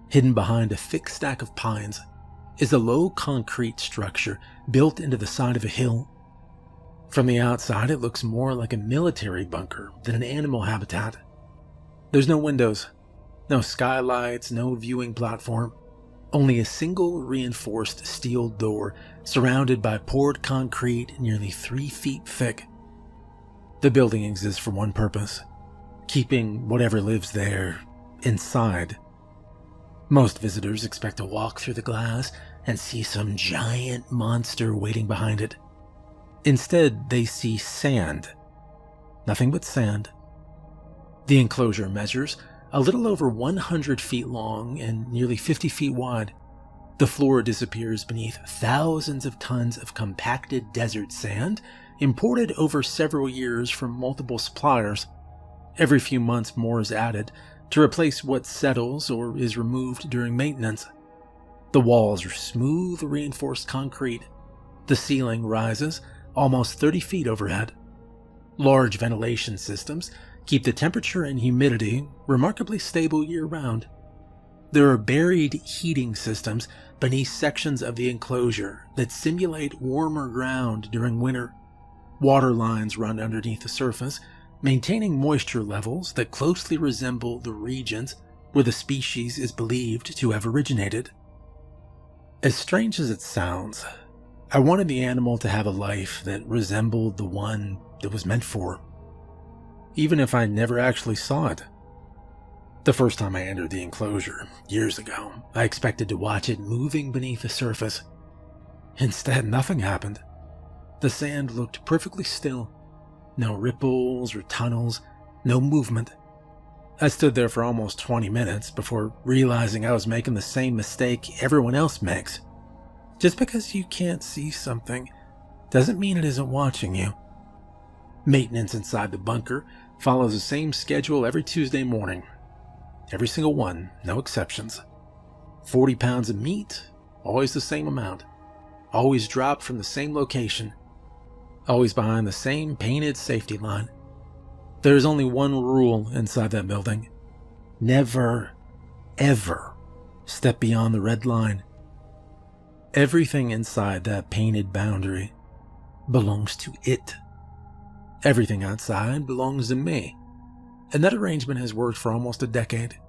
hidden behind a thick stack of pines, is a low concrete structure built into the side of a hill. From the outside, it looks more like a military bunker than an animal habitat. There's no windows, no skylights, no viewing platform, only a single reinforced steel door surrounded by poured concrete nearly 3 feet thick. The building exists for one purpose: keeping whatever lives there inside. Most visitors expect to walk through the glass and see some giant monster waiting behind it. Instead, they see sand. Nothing but sand. The enclosure measures a little over 100 feet long and nearly 50 feet wide. The floor disappears beneath thousands of tons of compacted desert sand imported over several years from multiple suppliers. Every few months more is added to replace what settles or is removed during maintenance. The walls are smooth, reinforced concrete. The ceiling rises almost 30 feet overhead. Large ventilation systems keep the temperature and humidity remarkably stable year-round. There are buried heating systems beneath sections of the enclosure that simulate warmer ground during winter. Water lines run underneath the surface, maintaining moisture levels that closely resemble the regions where the species is believed to have originated. As strange as it sounds, I wanted the animal to have a life that resembled the one it was meant for, even if I never actually saw it. The first time I entered the enclosure, years ago, I expected to watch it moving beneath the surface. Instead, nothing happened. The sand looked perfectly still. No ripples or tunnels, no movement. I stood there for almost 20 minutes before realizing I was making the same mistake everyone else makes. Just because you can't see something doesn't mean it isn't watching you. Maintenance inside the bunker follows the same schedule every Tuesday morning. Every single one, no exceptions. 40 pounds of meat, always the same amount. Always dropped from the same location. Always behind the same painted safety line. There is only one rule inside that building. Never, ever step beyond the red line. Everything inside that painted boundary belongs to it. Everything outside belongs to me. And that arrangement has worked for almost a decade.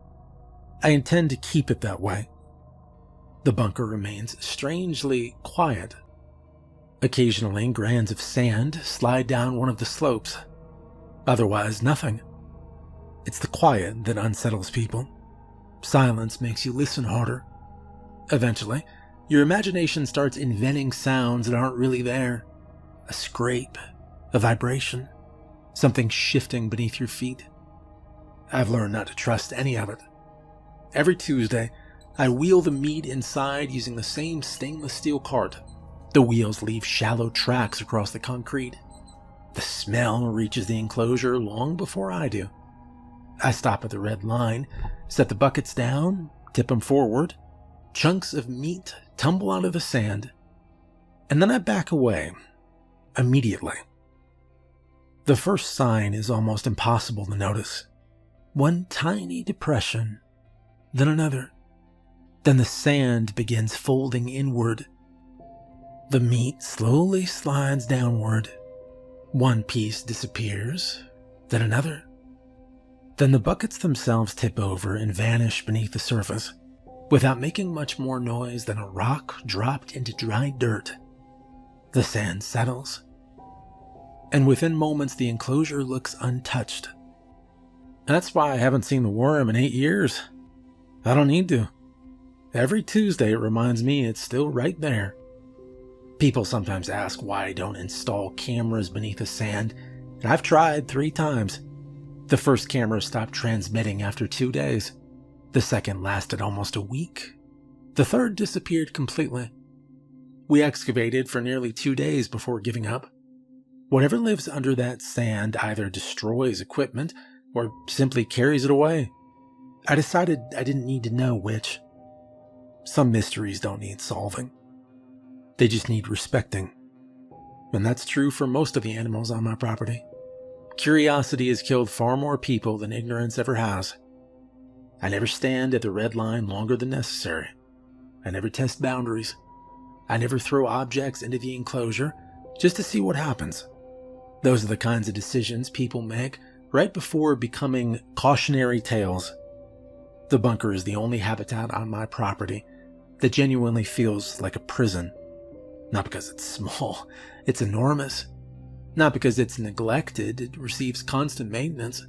I intend to keep it that way. The bunker remains strangely quiet. Occasionally, grains of sand slide down one of the slopes. Otherwise, nothing. It's the quiet that unsettles people. Silence makes you listen harder. Eventually, your imagination starts inventing sounds that aren't really there. A scrape, a vibration, something shifting beneath your feet. I've learned not to trust any of it. Every Tuesday, I wheel the meat inside using the same stainless steel cart. The wheels leave shallow tracks across the concrete. The smell reaches the enclosure long before I do. I stop at the red line, set the buckets down, tip them forward. Chunks of meat tumble out of the sand, and then I back away, immediately. The first sign is almost impossible to notice. One tiny depression, then another. Then the sand begins folding inward. The meat slowly slides downward. One piece disappears, then another. Then the buckets themselves tip over and vanish beneath the surface, without making much more noise than a rock dropped into dry dirt. The sand settles, and within moments the enclosure looks untouched. That's why I haven't seen the worm in 8 years. I don't need to. Every Tuesday it reminds me it's still right there. People sometimes ask why I don't install cameras beneath the sand, and I've tried 3 times. The first camera stopped transmitting after 2 days. The second lasted almost a week. The third disappeared completely. We excavated for nearly 2 days before giving up. Whatever lives under that sand either destroys equipment or simply carries it away. I decided I didn't need to know which. Some mysteries don't need solving. They just need respecting. And that's true for most of the animals on my property. Curiosity has killed far more people than ignorance ever has. I never stand at the red line longer than necessary. I never test boundaries. I never throw objects into the enclosure just to see what happens. Those are the kinds of decisions people make right before becoming cautionary tales. The bunker is the only habitat on my property that genuinely feels like a prison. Not because it's small, it's enormous. Not because it's neglected, it receives constant maintenance.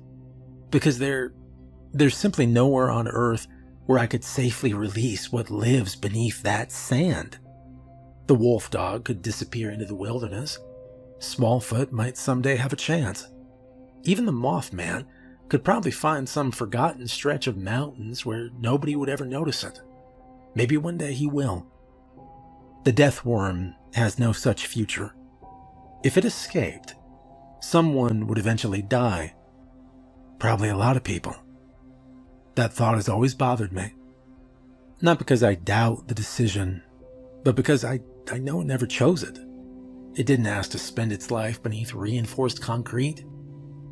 Because there's simply nowhere on Earth where I could safely release what lives beneath that sand. The wolf dog could disappear into the wilderness. Smallfoot might someday have a chance. Even the Mothman could probably find some forgotten stretch of mountains where nobody would ever notice it. Maybe one day he will. The death worm has no such future. If it escaped, someone would eventually die. Probably a lot of people. That thought has always bothered me. Not because I doubt the decision, but because I know it never chose it. It didn't ask to spend its life beneath reinforced concrete.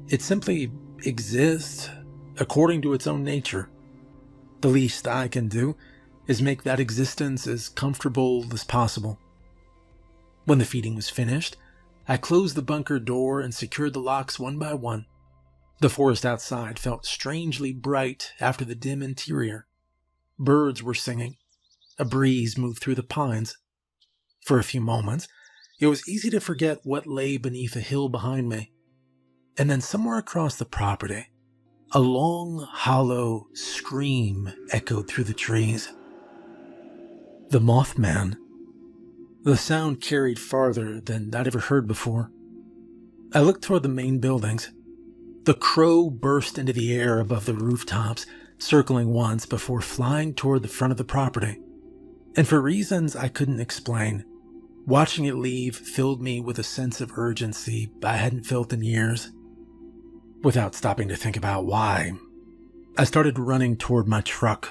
It simply exists according to its own nature. The least I can do is make that existence as comfortable as possible. When the feeding was finished, I closed the bunker door and secured the locks one by one. The forest outside felt strangely bright after the dim interior. Birds were singing. A breeze moved through the pines. For a few moments, it was easy to forget what lay beneath a hill behind me. And then somewhere across the property, a long, hollow scream echoed through the trees. The Mothman. The sound carried farther than I'd ever heard before. I looked toward the main buildings. The crow burst into the air above the rooftops, circling once before flying toward the front of the property. And for reasons I couldn't explain, watching it leave filled me with a sense of urgency I hadn't felt in years. Without stopping to think about why, I started running toward my truck.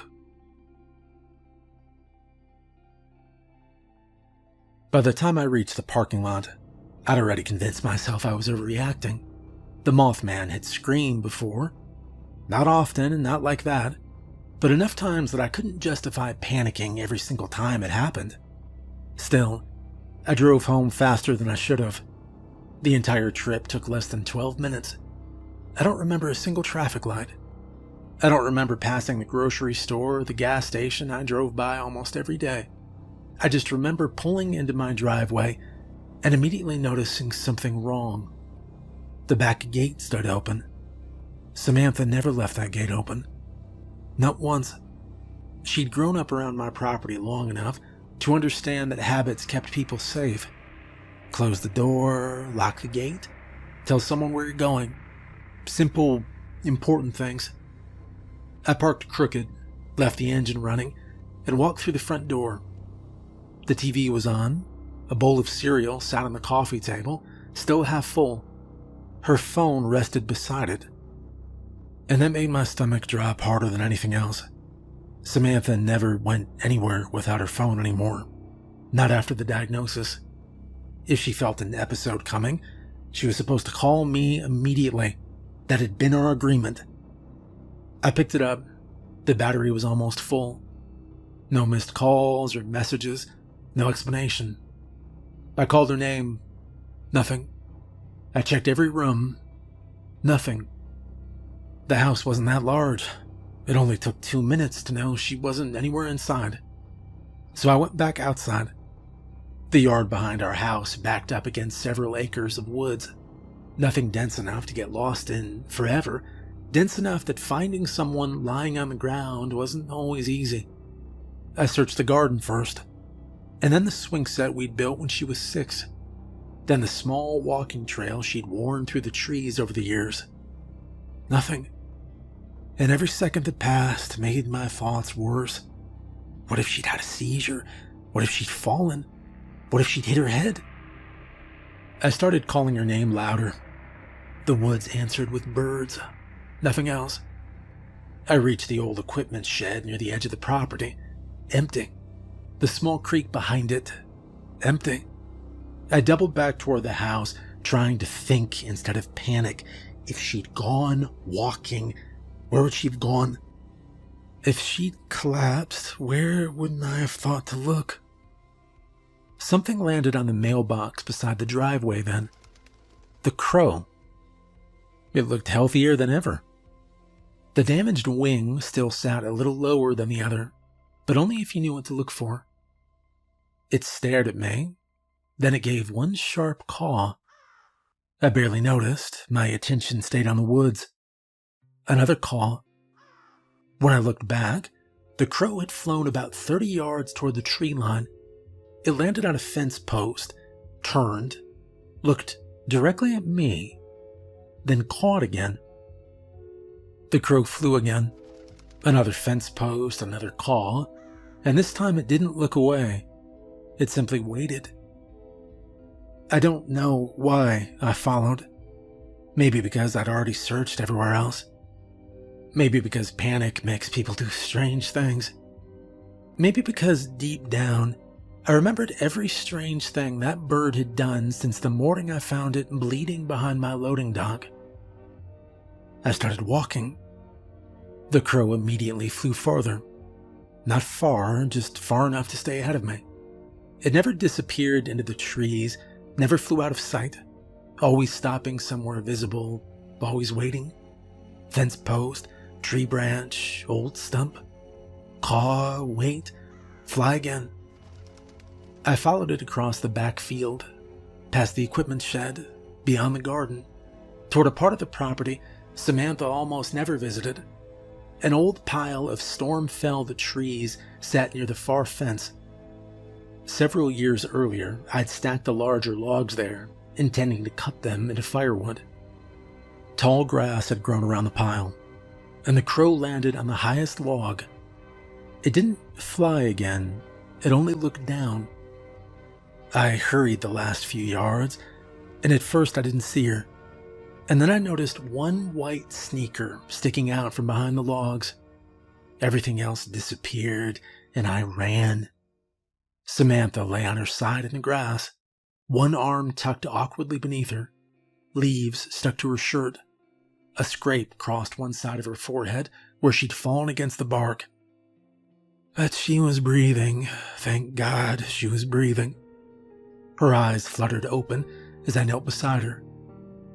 By the time I reached the parking lot, I'd already convinced myself I was overreacting. The Mothman had screamed before. Not often and not like that, but enough times that I couldn't justify panicking every single time it happened. Still, I drove home faster than I should have. The entire trip took less than 12 minutes. I don't remember a single traffic light. I don't remember passing the grocery store or the gas station I drove by almost every day. I just remember pulling into my driveway and immediately noticing something wrong. The back gate stood open. Samantha never left that gate open. Not once. She'd grown up around my property long enough to understand that habits kept people safe. Close the door, lock the gate, tell someone where you're going. Simple, important things. I parked crooked, left the engine running, and walked through the front door. The TV was on. A bowl of cereal sat on the coffee table, still half full. Her phone rested beside it. And that made my stomach drop harder than anything else. Samantha never went anywhere without her phone anymore. Not after the diagnosis. If she felt an episode coming, she was supposed to call me immediately. That had been our agreement. I picked it up. The battery was almost full. No missed calls or messages. No explanation. I called her name. Nothing. I checked every room. Nothing. The house wasn't that large. It only took 2 minutes to know she wasn't anywhere inside. So I went back outside. The yard behind our house backed up against several acres of woods. Nothing dense enough to get lost in forever. Dense enough that finding someone lying on the ground wasn't always easy. I searched the garden first. And then the swing set we'd built when she was 6. Then the small walking trail she'd worn through the trees over the years. Nothing. And every second that passed made my thoughts worse. What if she'd had a seizure? What if she'd fallen? What if she'd hit her head? I started calling her name louder. The woods answered with birds. Nothing else. I reached the old equipment shed near the edge of the property. Empty. The small creek behind it. Empty. I doubled back toward the house, trying to think instead of panic. If she'd gone walking, where would she have gone? If she'd collapsed, where wouldn't I have thought to look? Something landed on the mailbox beside the driveway then. The crow. It looked healthier than ever. The damaged wing still sat a little lower than the other, but only if you knew what to look for. It stared at me, then it gave one sharp caw. I barely noticed. My attention stayed on the woods. Another caw. When I looked back, the crow had flown about 30 yards toward the tree line. It landed on a fence post, turned, looked directly at me, then cawed again. The crow flew again. Another fence post, another caw, and this time it didn't look away. It simply waited. I don't know why I followed. Maybe because I'd already searched everywhere else. Maybe because panic makes people do strange things. Maybe because deep down, I remembered every strange thing that bird had done since the morning I found it bleeding behind my loading dock. I started walking. The crow immediately flew farther. Not far, just far enough to stay ahead of me. It never disappeared into the trees, never flew out of sight, always stopping somewhere visible, always waiting. Fence post, tree branch, old stump. Caw, wait, fly again. I followed it across the back field, past the equipment shed, beyond the garden, toward a part of the property Samantha almost never visited. An old pile of storm-felled trees sat near the far fence. Several years earlier, I'd stacked the larger logs there, intending to cut them into firewood. Tall grass had grown around the pile, and the crow landed on the highest log. It didn't fly again, it only looked down. I hurried the last few yards, and at first I didn't see her. And then I noticed one white sneaker sticking out from behind the logs. Everything else disappeared, and I ran. Samantha lay on her side in the grass, one arm tucked awkwardly beneath her, leaves stuck to her shirt. A scrape crossed one side of her forehead where she'd fallen against the bark. But she was breathing. Thank God she was breathing. Her eyes fluttered open as I knelt beside her.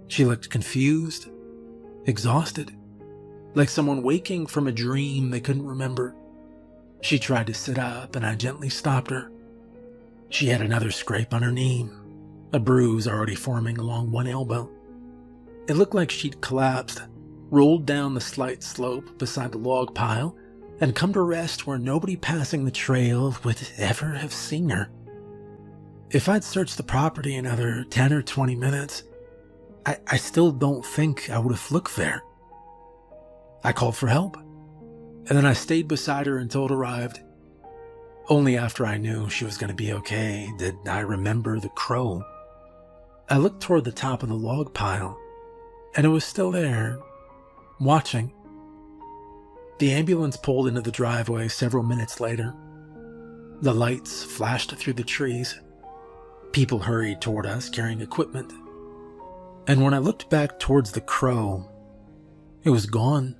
She looked confused, exhausted, like someone waking from a dream they couldn't remember. She tried to sit up, and I gently stopped her. She had another scrape on her knee, a bruise already forming along one elbow. It looked like she'd collapsed, rolled down the slight slope beside the log pile, and come to rest where nobody passing the trail would ever have seen her. If I'd searched the property another 10 or 20 minutes, I still don't think I would have looked there. I called for help, and then I stayed beside her until it arrived. Only after I knew she was going to be okay did I remember the crow. I looked toward the top of the log pile, and it was still there, watching. The ambulance pulled into the driveway several minutes later. The lights flashed through the trees. People hurried toward us carrying equipment. And when I looked back towards the crow, it was gone.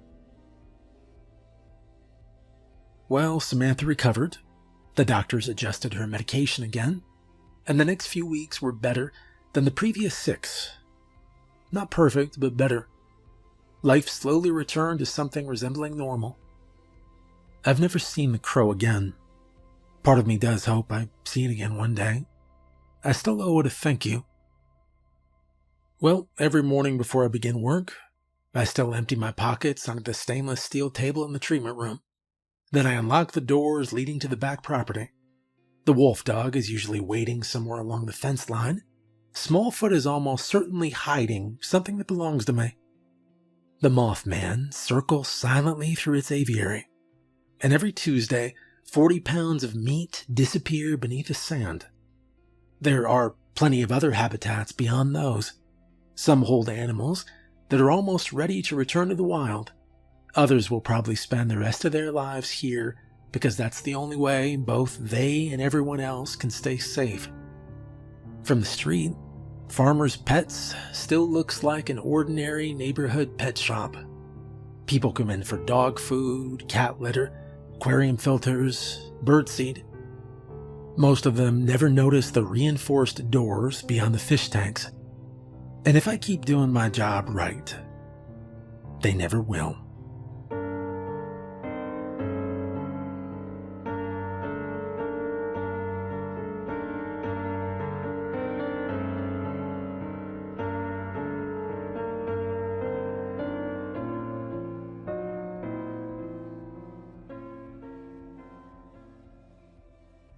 Well, Samantha recovered. The doctors adjusted her medication again, and the next few weeks were better than the previous 6. Not perfect, but better. Life slowly returned to something resembling normal. I've never seen the crow again. Part of me does hope I see it again one day. I still owe it a thank you. Well, every morning before I begin work, I still empty my pockets onto the stainless steel table in the treatment room. Then I unlock the doors leading to the back property. The wolf dog is usually waiting somewhere along the fence line. Smallfoot is almost certainly hiding something that belongs to me. The Mothman circles silently through its aviary, and every Tuesday, 40 pounds of meat disappear beneath the sand. There are plenty of other habitats beyond those. Some hold animals that are almost ready to return to the wild. Others will probably spend the rest of their lives here because that's the only way both they and everyone else can stay safe. From the street, Farmer's Pets still looks like an ordinary neighborhood pet shop. People come in for dog food, cat litter, aquarium filters, birdseed. Most of them never notice the reinforced doors beyond the fish tanks. And if I keep doing my job right, they never will.